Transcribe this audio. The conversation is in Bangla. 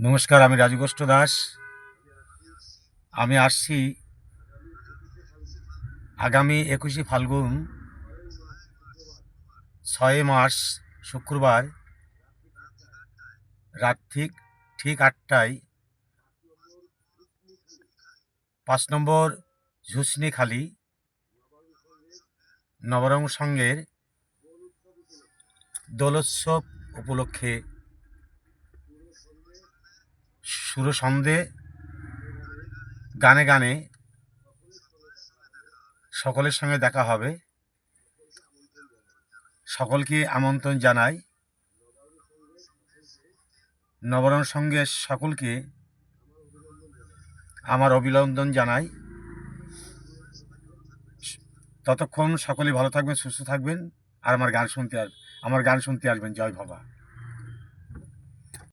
নমস্কার, আমি রাজু গোষ্ঠ দাস। আমি আসছি আগামী 21শে ফাল্গুন 6 মার্চ শুক্রবার রাত ঠিক 8টায় 5 নম্বর ঝুসনিখালি নবরঙ্গ সংঘের দোলোৎসব উপলক্ষে সুরসন্ধে গানে গানে সকলের সঙ্গে দেখা হবে। সকলকে আমন্ত্রণ জানাই। নবরঙ্গ সংঘের সকলকে আমার অভিনন্দন জানাই। ততক্ষণ সকলে ভালো থাকবেন, সুস্থ থাকবেন, আর আমার গান শুনতে আসবেন। জয় বাবা।